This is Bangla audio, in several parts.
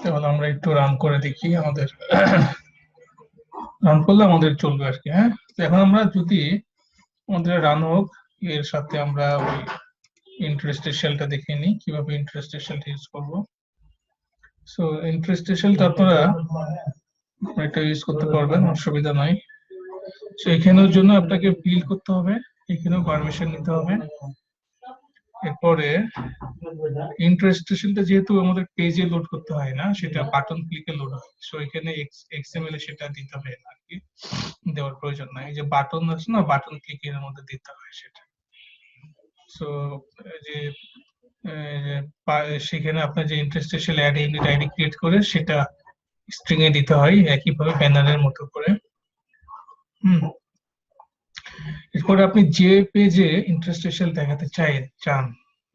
তাহলে আমরা একটু রান করে দেখি, আমাদের রান করলে আমাদের চলবে আর কি। হ্যাঁ, তো এখন আমরা যদি আমাদের রান হোক, এর সাথে আমরা ওই ইন্টারেস্টের শেলটা দেখে নিই কিভাবে ইন্টারেস্টের শেলটা ইউজ করব। সো ইন্টারেস্টের শেলটা আপনারা এটা ইউজ করতে পারবেন, অসুবিধা নাই। সো এখানের জন্য আপনাকে ফিল করতে হবে, এখানেও পারমিশন নিতে হবে। এরপরে ইন্টারেস্টেশনটা যেহেতু আমাদের পেজে লোড করতে হয় না, সেটা বাটন ক্লিকে লোড হয়। সো এখানে এক্সএমএল এ সেটা দিতে হবে না আর কি, দেওয়ার প্রয়োজন নাই। এই যে বাটন আছে না, বাটন ক্লিকের মধ্যে দিতে হয় সেটা। সো যে সেখানে আপনার যে interstitial ad unit ID create করে সেটা স্ট্রিং এ দিতে হয় একইভাবে ব্যানারের মতো করে। এরপরে আপনি যে পেজে ইন্টারেস্টেশন দেখাতে চান,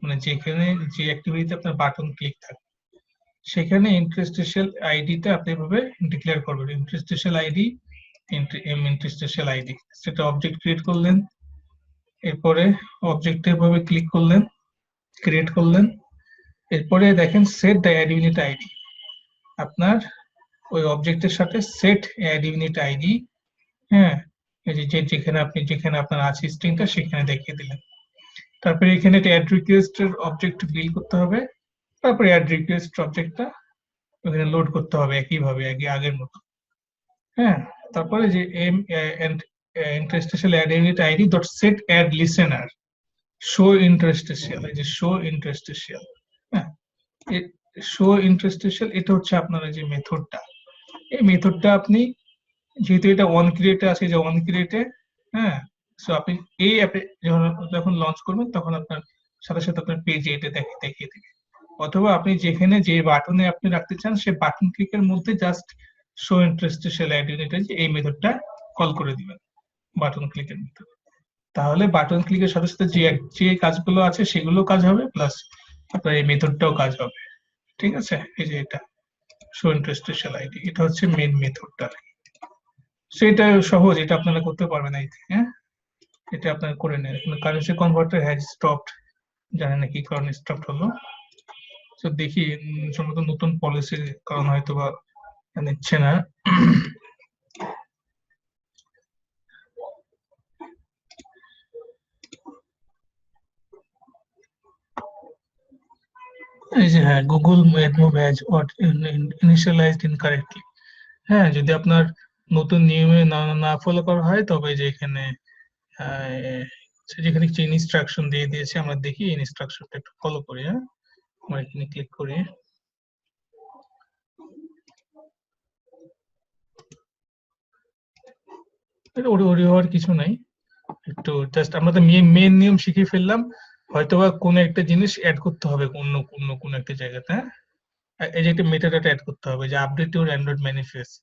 মানে যেখানে যে অ্যাক্টিভিটিতে আপনার বাটন ক্লিক থাকে, সেখানে ইন্টারেস্টেশন আইডিটা আপনি এভাবে ডিক্লেয়ার করবেন। ইন্টারেস্টেশন আইডি ইন্টারেস্টেশন আইডি, সেটা অবজেক্ট ক্রিয়েট করলেন। এরপরে অবজেক্টে এভাবে ক্লিক করলেন, ক্রিয়েট করলেন। এরপরে দেখেন set the ad unit ID, আপনার ওই অবজেক্টের সাথে সেট অ্যাড ইউনিট আইডি। হ্যাঁ, এই যে যেখানে আপনার আছে স্ট্রিংটা সেখানে দেখিয়ে দিলেন। তারপরে এখানে অ্যাড রিকোয়েস্ট এর অবজেক্ট বিল করতে হবে। তারপরে অ্যাড রিকোয়েস্ট অবজেক্টটা ওখানে লোড করতে হবে একইভাবে আগের মতো। হ্যাঁ, তারপরে যে interstitial ad unit ID dot set ad listener show interstitial, এই যে শো ইন্টারেস্টেশন। হ্যাঁ, শো ইন্টারেস্টেশন এটা হচ্ছে আপনার যে মেথডটা। এই মেথডটা আপনি যেহেতু এটা অন ক্রিয়েটে আছে, যে অন ক্রিয়েটে, হ্যাঁ, সো আপনি এই অ্যাপে যখন লঞ্চ করবেন তখন আপনার সাথে সাথে আপনার পেজে এটা দেখিয়ে দেবে। অথবা আপনি যেখানে যে বাটনে আপনি রাখতে চান সেই বাটন ক্লিকের মধ্যে জাস্ট শো ইন্টারেস্টেশন অ্যাড ইউনিট এই মেথডটা কল করে দিবেন বাটন ক্লিকের মধ্যে। তাহলে বাটন ক্লিকের সাথে সাথে যে কাজগুলো আছে সেগুলো কাজ হবে, প্লাস আপনার এই মেথডটাও কাজ হবে। ঠিক আছে, এই যে এটা শো ইন্টারেস্টেশন আইডি, এটা হচ্ছে মেইন মেথডটা। সেটা সহজ, এটা আপনারা করতে পারবেন। হ্যাঁ, এটা আপনারা করে নেন। কারেন্সি কনভার্টার হ্যাজ স্টপড, জানেন না কি কারণে স্টপ হলো। তো দেখি সম্ভবত নতুন পলিসির কারণ হয়তো বা নিচ্ছে না। এই যে হ্যাঁ, Google move has initialised incorrectly. হ্যাঁ, যদি আপনার নতুন নিয়মে না ফলো করা হয় তবে যে এখানে যেখানে ইনস্ট্রাকশন দিয়ে দিয়েছে, আমরা দেখি ইনস্ট্রাকশনটা একটু ফলো করি। হ্যাঁ, আমরা এখানে ক্লিক করি। ওরি হওয়ার কিছু নাই, একটু জাস্ট আমরা তো মেন নিয়ম শিখে ফেললাম, হয়তোবা কোনো একটা জিনিস অ্যাড করতে হবে কোনো একটা জায়গাতে। হ্যাঁ, এই যে একটা মেটাডাটা অ্যাড করতে হবে, যে আপডেট ইউর অ্যান্ড্রয়েড ম্যানিফেস্ট,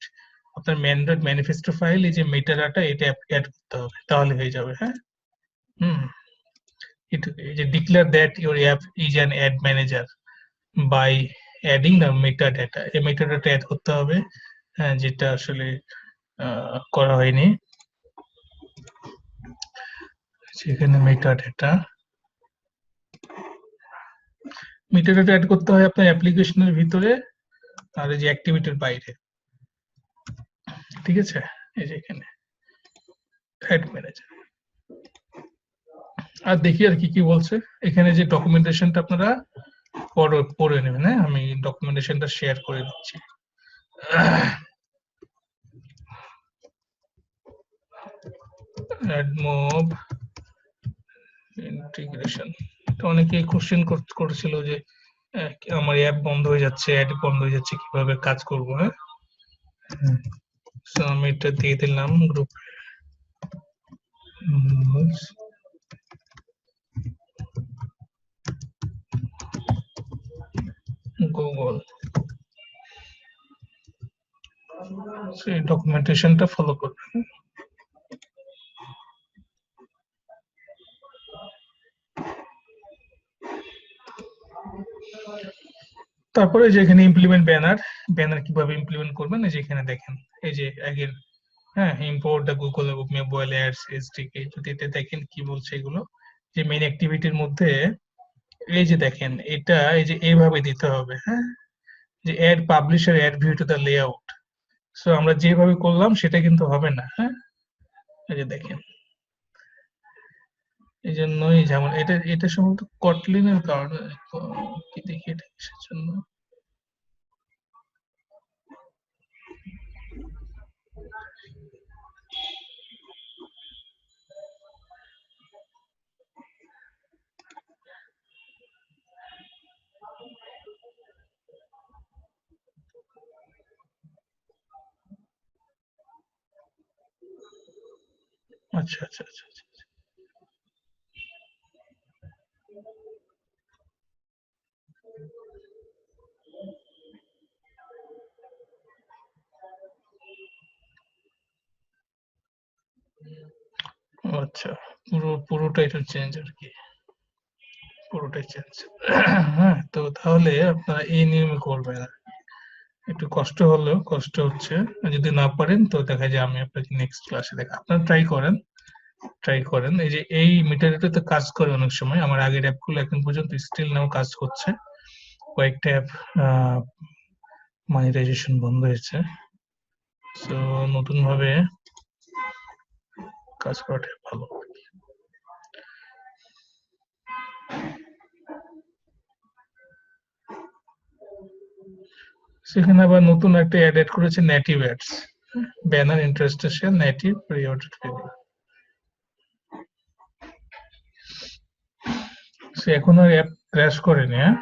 আপনার অ্যান্ড্রয়েড ম্যানিফেস্টো ফাইল, এই যে মেটাডাটা এটা অ্যাড করতে হবে, তাহলে হয়ে যাবে। হ্যাঁ, হুম, এই যে declare that your app is an ad manager by adding the metadata, এই মেটাডাটা অ্যাড করতে হবে। হ্যাঁ, যেটা আসলে করা হয়নি সেখানে। মেটাডাটা অ্যাড করতে হয় আপনার অ্যাপ্লিকেশনের ভিতরে আর এই যে অ্যাক্টিভিটির বাইরে। ঠিক আছে, এই যে এখানে অ্যাড ম্যানেজার। আর দেখি আর কি বলছে এখানে, যে ডকুমেন্টেশনটা আপনারা পড়ে নেবেন। হ্যাঁ, আমি ডকুমেন্টেশনটা শেয়ার করে দিচ্ছি। অ্যাডমোব ইন্টিগ্রেশন, তো অনেকেই কোশ্চেন করেছিল যে আমার অ্যাপ বন্ধ হয়ে যাচ্ছে, অ্যাড বন্ধ হয়ে যাচ্ছে, কিভাবে কাজ করব। হ্যাঁ, সো আমি এটা দিয়ে দিলাম গ্রুপ গুগল। সেই ডকুমেন্টেশনটা ফলো করবেন। তারপরে যে এখানে ইমপ্লিমেন্ট ব্যানার কিভাবে ইমপ্লিমেন্ট করবেন, এই যে এখানে দেখেন, এই যে আগের, হ্যাঁ, import the Google mobile ads SDK, যদি এটা দেখেন কি বলছে এগুলো, যে মেইন অ্যাক্টিভিটির মধ্যে এই যে দেখেন এটা এই যে এইভাবে দিতে হবে। হ্যাঁ, যে add publisher add view to the layout. So আমরা যেভাবে করলাম সেটা কিন্তু হবে না। হ্যাঁ, এই যে দেখেন, এই জন্যই যেমন এটা এটা সম্ভবত কটলিনের কারণে, কি দেখি এটা কিসের জন্য। আচ্ছা আচ্ছা আচ্ছা আচ্ছা। আচ্ছা, পুরোটাই তো চেঞ্জ আর কি, পুরোটাই চেঞ্জ। হ্যাঁ, তো তাহলে আপনারা এই নিয়মে করবেন আর কি। একটু কষ্ট হলেও কষ্ট হচ্ছে, যদি না পারেন তো দেখা যায় আমি আপনাকে নেক্সট ক্লাসে দেখা, আপনারা ট্রাই করেন, ট্রাই করেন। এই যে এই মিটারটা তো কাজ করে অনেক সময়, আমার আগের অ্যাপগুলো এখন পর্যন্ত স্টিল নাও কাজ করছে। কয়েকটা অ্যাপ মনিটাইজেশন বন্ধ হয়েছে, তো নতুন ভাবে কাজ করাটা ভালো। সেখানে আবার নতুন একটা অ্যাড করেছে, native ads, banner interstitial native pre order video. সে এখন আর অ্যাপ ক্র্যাশ করেনি। হ্যাঁ,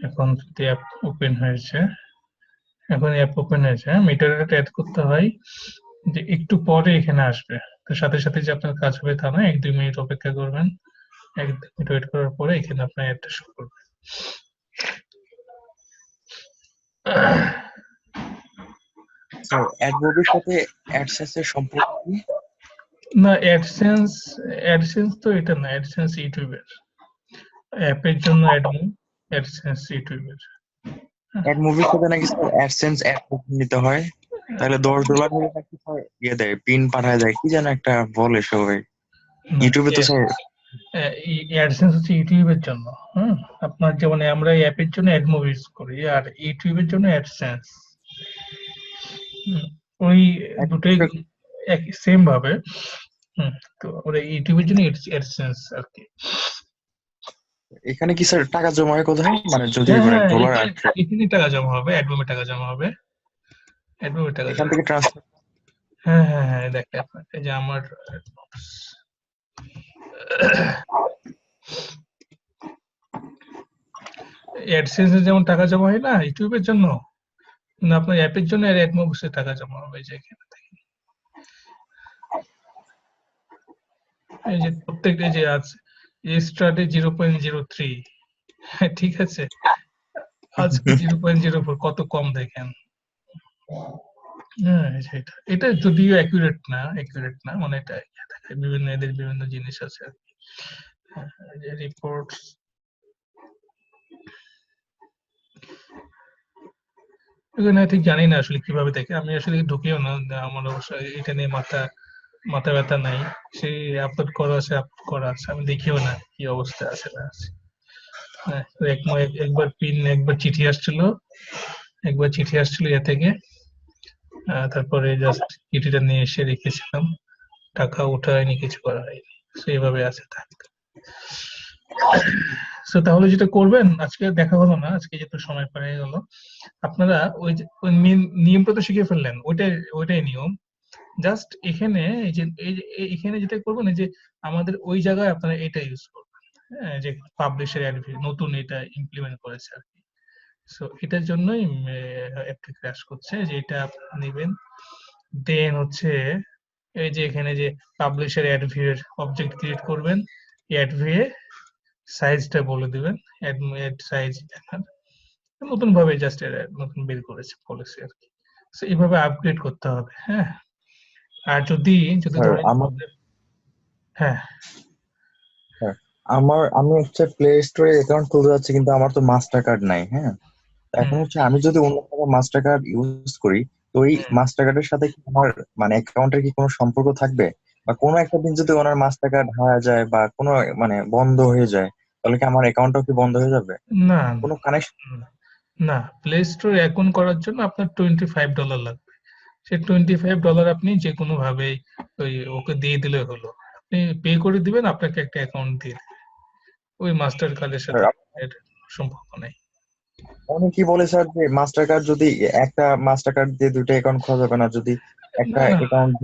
এখন যদি অ্যাপ ওপেন হয়েছে, এখন অ্যাপ ওপেন হয়েছে, মিটারটা অ্যাড করতে হয় যে একটু পরে এখানে আসবে, তো সাথে সাথে যে আপনার কাজ হবে তা না, 1-2 মিনিট অপেক্ষা করবেন, 1-2 মিনিট ওয়েট করার পরে এখানে আপনার অ্যাডটা শো করবে। স্যার অ্যাডমোবের সাথে অ্যাডসেন্সের সম্পর্ক কি? না, অ্যাডসেন্স, অ্যাডসেন্স তো এটা না, অ্যাডসেন্স ইউটিউবের, অ্যাপের জন্য অ্যাডসেন্স ইউটিউবের। অ্যাডমোবের সাথে নাকি স্যার অ্যাডসেন্স অ্যাড নিতে হয়, তাহলে $10 হলে নাকি স্যার ইয়ে দেয়, পিন পাঠায় দেয়, কি যেন একটা বলে সবাই। না, ইউটিউবে তো স্যার অ্যাডসেন্স হচ্ছে ইউটিউবের জন্য। হ্যাঁ, আপনার যেমন আমরা অ্যাপের জন্য অ্যাড মুভি ইউজ করি, আর ইউটিউবের জন্য অ্যাডসেন্স। ওই দুটোই একই সেম ভাবে। তো ওরা ইউটিউবের জন্য অ্যাডসেন্স আর কি। এখানে কি স্যার টাকা জমা হয় কোথায়, মানে যদি হ্যাঁ মানে হ্যাঁ, ডলার এখানে আসে এখানেই টাকা জমা হবে, অ্যাডমিনে টাকা জমা হবে, অ্যাডমিনে টাকা এখান জমা থেকে হবে। ট্রান্সফার? হ্যাঁ হ্যাঁ হ্যাঁ, দেখেন এই যে আমার অ্যাডসেন্সে যেমন টাকা জমা হয় না ইউটিউবের জন্য, কিন্তু আপনার অ্যাপের জন্য অ্যাডমোবিক্সে টাকা জমা হবে, যে এখানে দেখেন। এই যে প্রত্যেকটা যে আছে স্টার্টে 0.03, ঠিক আছে, আজকে 0.04, কত কম দেখেন। হ্যাঁ, সেটা এটা যদিও অ্যাকুরেট না, মানে এটা বিভিন্ন এদের বিভিন্ন জিনিস আছে আর কি। রিপোর্টস, এখানে ঠিক জানি না আসলে কিভাবে দেখে, আমি আসলে ঢুকিও না, আমার অবশ্য এটা নিয়ে মাথা মাথা ব্যথা নাই। সেই আপলোড করা আছে, আপলোড করা আছে, আমি দেখিও না কি অবস্থা আছে না আছে। হ্যাঁ, একবার পিন, একবার চিঠি আসছিল এ থেকে, তারপরে জাস্ট চিঠিটা নিয়ে এসে রেখেছিলাম, টাকা ওঠা হয়নি, কিছু করা হয়নি, সেইভাবে আছে থাক। তো তাহলে যেটা করবেন, আজকে দেখা হলো না, আজকে যেহেতু সময় পেরিয়ে গেল, আপনারা ওই যে ওই নিয়মটা তো শিখে ফেললেন, ওইটাই নিয়ম। জাস্ট এখানে এই যে এখানে যেটা করবেন, এই যে আমাদের ওই জায়গায় আপনারা এটা ইউজ করবেন। হ্যাঁ, যে পাবলিশের নতুন এটা ইমপ্লিমেন্ট করেছে আর কি। সো এটার জন্যই অ্যাপটি ক্র্যাশ করছে, যে এটা আপনারা নেবেন, দেন হচ্ছে এই যে এখানে যে পাবলিশের অ্যাড ভিউ এর অবজেক্ট ক্রিয়েট করবেন, অ্যাড ভিউ এ সাইজটা বলে দিবেন, অ্যাড সাইজ দেখান, নতুন ভাবে জাস্ট নতুন বের করেছে পলিসি আর কি। সো এইভাবে আপগ্রেড করতে হবে। হ্যাঁ, আর যদি যদি স্যার ধরেন আমার হ্যাঁ স্যার আমি হচ্ছে প্লে স্টোরে অ্যাকাউন্ট খুলতে যাচ্ছি, কিন্তু আমার তো মাস্টার কার্ড নাই। হ্যাঁ, এখন হুম, হচ্ছে আমি যদি অন্য কারো মাস্টার কার্ড ইউজ করি, তো ওই হুম, মাস্টার কার্ডের সাথে কি আমার মানে অ্যাকাউন্টের কি কোনো সম্পর্ক থাকবে? বা কোনো একটা দিন যদি ওনার মাস্টার কার্ড হারা যায় বা কোনো মানে বন্ধ হয়ে যায়, তাহলে কি আমার অ্যাকাউন্টটাও কি বন্ধ হয়ে যাবে? না কোনো কানেকশন? না, প্লে স্টোর অ্যাকাউন্ট করার জন্য আপনার $25 লাগবে। সেই $25 আপনি যে কোনো ভাবে ওই ওকে দিয়ে দিলে হলো। আপনি পে করে দিবেন, আপনাকে একটা অ্যাকাউন্ট দিয়ে দিবে। ওই মাস্টার কার্ডের স্যার সাথে এর সম্পর্ক নাই। অনেকেই বলে স্যার যে মাস্টার কার্ড যদি একটা মাস্টার কার্ড দিয়ে দুটো অ্যাকাউন্ট খোলা যাবে না, যদি একটা না না অ্যাকাউন্ট।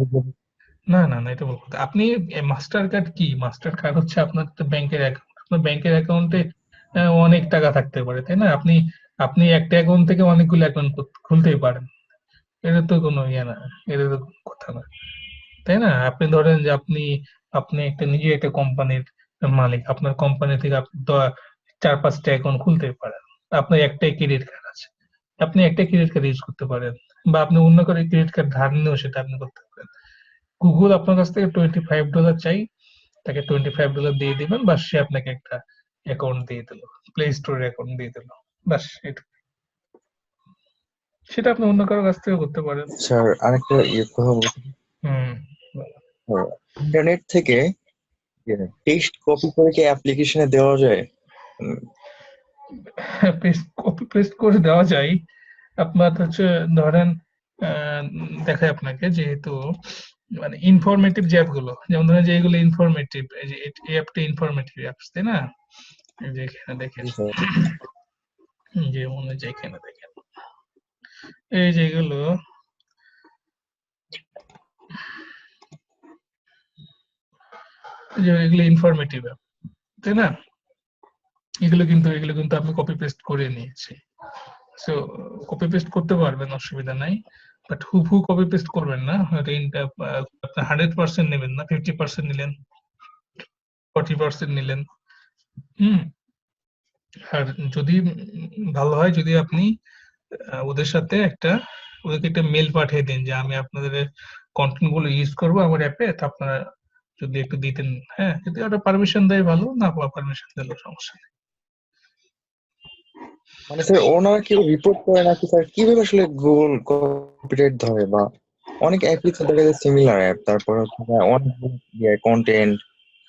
না না না, এটা ভুল কথা। আপনি মাস্টার কার্ড কি, মাস্টার কার্ড হচ্ছে আপনার তো ব্যাংকের অ্যাকাউন্ট। আপনার ব্যাংকের অ্যাকাউন্টে অনেক টাকা থাকতে পারে, তাই না? আপনি আপনি একটা অ্যাকাউন্ট থেকে অনেকগুলো অ্যাকাউন্ট খুলতেই পারেন। এটা তো কোনো ইয়ে না, এটা তো কথা না, তাই না? আপনি ধরেন যে আপনি আপনি একটা নিজে একটা কোম্পানির মালিক, আপনার কোম্পানি থেকে আপনি 4-5টা অ্যাকাউন্ট খুলতে পারেন। আপনার একটাই ক্রেডিট কার্ড আছে, আপনি একটা ক্রেডিট কার্ড ইউজ করতে পারেন, বা আপনি অন্য করে ক্রেডিট কার্ড ধার নিয়েও সেটা আপনি করতে পারেন। গুগল আপনার কাছ থেকে $25 চাই, তাকে $25 দিয়ে দিবেন, বা সে আপনাকে একটা অ্যাকাউন্ট দিয়ে দিল, প্লে স্টোরের অ্যাকাউন্ট দিয়ে দিল, বাস এটুকু। সেটা আপনি অন্য কারো কাছ থেকে করতে পারেন। স্যার আরেকটা কথা বলতে, হুম। ইন্টারনেট থেকে টেক্সট কপি করে কি অ্যাপ্লিকেশনে দেওয়া যায়? উম, পেস্ট, কপি পেস্ট করে দেওয়া যায়। আপনার হচ্ছে ধরেন দেখায় আপনাকে, যেহেতু মানে ইনফরমেটিভ যে অ্যাপগুলো, যেমন ধরেন যে এইগুলো ইনফরমেটিভ, এই যে এই অ্যাপটা ইনফরমেটিভ অ্যাপস, তাই না? এই যে এখানে দেখেন, জি স্যার। যে মনে হয় যে এখানে দেখেন, এই যে এগুলো, যে এগুলো ইনফরমেটিভ অ্যাপ, তাই না? এগুলো কিন্তু আমি কপি পেস্ট করে নিয়েছি। সো কপি পেস্ট করতে পারবেন, অসুবিধা নাই। বাট হুবহু কপি পেস্ট করবেন না। আপনি 100% নেবেন না, 50% নিলেন, 40% নিলেন। হুম। আর যদি ভালো হয় যদি আপনি ওদের সাথে ওদেরকে একটা মেল পাঠিয়ে দিন যে আমি আপনাদের কন্টেন্ট গুলো ইউজ করবো আমার অ্যাপে, তো আপনারা যদি একটু দিতেন। হ্যাঁ, যদি ওটা পারমিশন দেয় ভালো, না পারমিশন দিলেও সমস্যা নেই। মানে স্যার ওনারা কি রিপোর্ট করে নাকি স্যার, কিভাবে আসলে গুগল কপিরাইট ধরে? বা অনেক অ্যাপই তো দেখা যায় সিমিলার অ্যাপ, তারপর হচ্ছে অনেক কন্টেন্ট,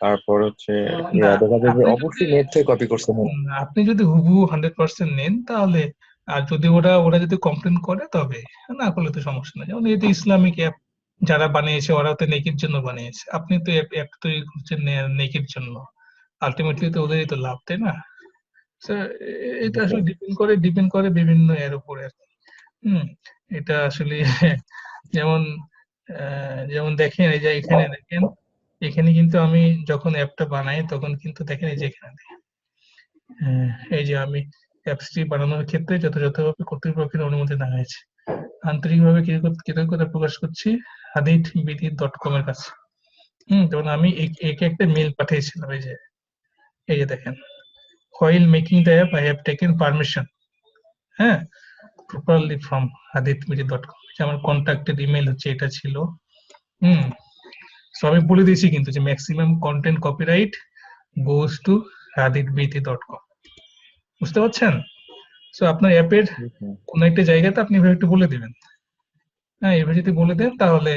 তারপর হচ্ছে না, দেখা যায় যে আপনি যদি অবশ্যই নেট থেকে কপি করছে না। আপনি যদি হুবহু 100% নেন তাহলে, আর যদি ওরা ওরা যদি কমপ্লেন করে তবে, না করলে তো সমস্যা নেই। যেমন এই যে ইসলামিক অ্যাপ যারা বানিয়েছে, ওরা তো নেকির জন্য বানিয়েছে। আপনি তো অ্যাপ তৈরি করছেন নেকির জন্য, আলটিমেটলি তো ওদেরই তো লাভ, তাই না? So, এটা আসলে ডিপেন্ড করে বিভিন্ন এর উপরে আর কি। হুম। এটা আসলে যেমন দেখেন, এই যে এখানে দেখেন, এখানে কিন্তু আমি যখন অ্যাপটা বানাই তখন কিন্তু দেখেন এই যে এখানে, এই যে আমি অ্যাপসটি বানানোর ক্ষেত্রে যথাযথভাবে কর্তৃপক্ষের অনুমতি নেওয়া হয়েছে। আন্তরিকভাবে কৃতজ্ঞতা প্রকাশ করছি hadithbd.com এর কাছে। যেমন আমি একে একটা মেল পাঠিয়েছিলাম, এই যে দেখেন, while making the app I have taken permission, হ্যাঁ, properly from hadithbd.com। আমার কন্ট্যাক্টেড ইমেল হচ্ছে এটা ছিল। হুম। সো আমি বলে দিয়েছি কিন্তু যে maximum content copyright goes to hadithbd.com। বুঝতে পারছেন? সো আপনার অ্যাপের কোন একটা জায়গাতে আপনি এভাবে একটু বলে দিবেন। হ্যাঁ, এভাবে যদি বলে দেন তাহলে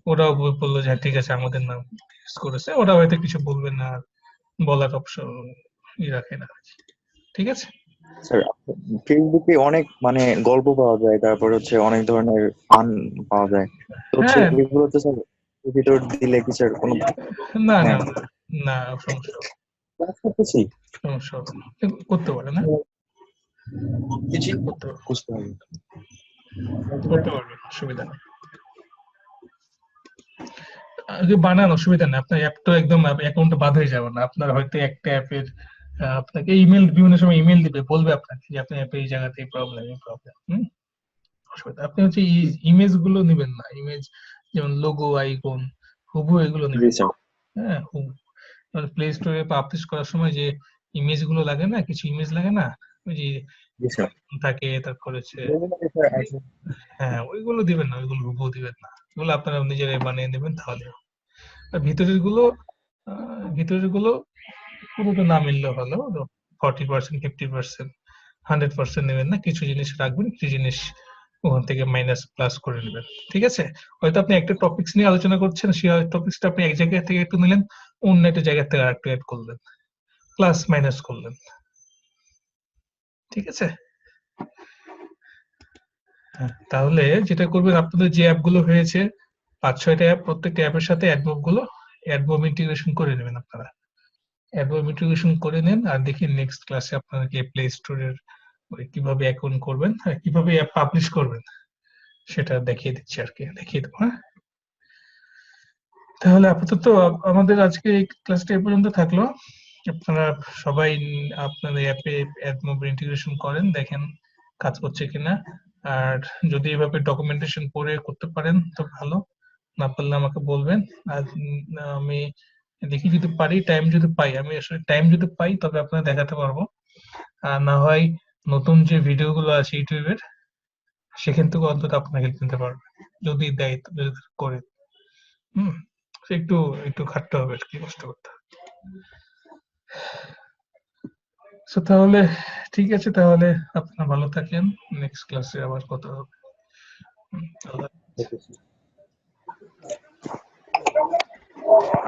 ওরাও বললো যে হ্যাঁ, ঠিক আছে, আমাদের নাম ইউজ করেছে, ওরা হয়তো কিছু বলবে না, আর বলার অপশন রাখে না। ঠিক আছে। স্যার ফেসবুকে অনেক মানে গল্প পাওয়া যায়, তারপর হচ্ছে অনেক ধরনের ফান পাওয়া যায়, তো হচ্ছে হ্যাঁ। এগুলোতে স্যার ভিতর দিলে কি স্যার কোনো না মানে না না, না, সমস্যা হবে না, কাজ করতেছি? সমস্যা হবে না। করতে পারে না, কিছুই করতে পারবে, বুঝতে হবে। করতে পারবে, অসুবিধা নেই। আগে বানান, অসুবিধা নেই। আপনার অ্যাপ তো একদম অ্যাকাউন্ট বাদ হয়ে যাবে না। আপনার হয়তো একটা অ্যাপের আপনাকে ইমেল, বিভিন্ন সময় ইমেল দিবে, বলবে আপনাকে যে আপনার অ্যাপে এই জায়গাতে এই প্রবলেম। অসুবিধা, আপনি হচ্ছে ইমেজ গুলো নিবেন না। ইমেজ যেমন লোগো, আইকন, হুবহু এগুলো জি নিবেন না। স্যার। হ্যাঁ, হুবহু। প্লে স্টোরে পাবলিশ করার সময় যে ইমেজ গুলো লাগে না, কিছু ইমেজ লাগে না, ওই যে জি স্যার। থাকে, তারপর হচ্ছে, স্যার আছে। হ্যাঁ, ওইগুলো দিবেন না, ওইগুলো হুবহু দিবেন না। ওগুলো আপনারা নিজেরাই বানিয়ে নেবেন তাহলে। আর ভিতরের গুলো পুরোটা না মিললেও ভালো, 40%, 50%, 100% নেবেন না। কিছু জিনিস রাখবেন, কিছু জিনিস ওখান থেকে মাইনাস প্লাস করে নেবেন। ঠিক আছে। হয়তো আপনি একটা টপিকস নিয়ে আলোচনা করছেন, সেই টপিকসটা আপনি এক জায়গা থেকে একটু নিলেন, অন্য একটা জায়গা থেকে আরেকটু অ্যাড করলেন, প্লাস মাইনাস করলেন। ঠিক আছে। হ্যাঁ, তাহলে যেটা করবেন আপনাদের যে অ্যাপগুলো হয়েছে 5-6টা অ্যাপ, প্রত্যেকটা অ্যাপের সাথে অ্যাডমব গুলো অ্যাডমব ইন্টিগ্রেশন করে নেবেন আপনারা। অ্যাডমব ইন্টিগ্রেশন করে নেন আর দেখি নেক্সট ক্লাসে আপনাদেরকে প্লে স্টোরের কিভাবে অ্যাকাউন্ট করবেন আর কিভাবে অ্যাপ পাবলিশ করবেন সেটা দেখিয়ে দিচ্ছি আর কি, দেখিয়ে দেবো। হ্যাঁ, তাহলে আপাতত আমাদের আজকে এই ক্লাসটা এই পর্যন্ত থাকলো। আপনারা সবাই আপনাদের অ্যাপে অ্যাডমব ইন্টিগ্রেশন করেন, দেখেন কাজ করছে কিনা। আর যদি এভাবে ডকুমেন্টেশন পড়ে করতে পারেন তো ভালো, না পারলে আমাকে বলবেন। আর আমি দেখি যদি পারি, টাইম যদি পাই, আমি আসলে টাইম যদি পাই তবে আপনাদের দেখাতে পারবো। আর না হয় নতুন যে ভিডিও গুলো আছে ইউটিউবের সেখান থেকে অন্তত আপনাকে কিনতে পারবে, যদি দেয় যদি করে। হুম, একটু একটু খাটতে হবে আর কি, কষ্ট করতে হবে। So, তাহলে ঠিক আছে, তাহলে আপনারা ভালো থাকেন, নেক্সট ক্লাসে আবার কথা হবে। আল্লাহ হাফেজ। ওকে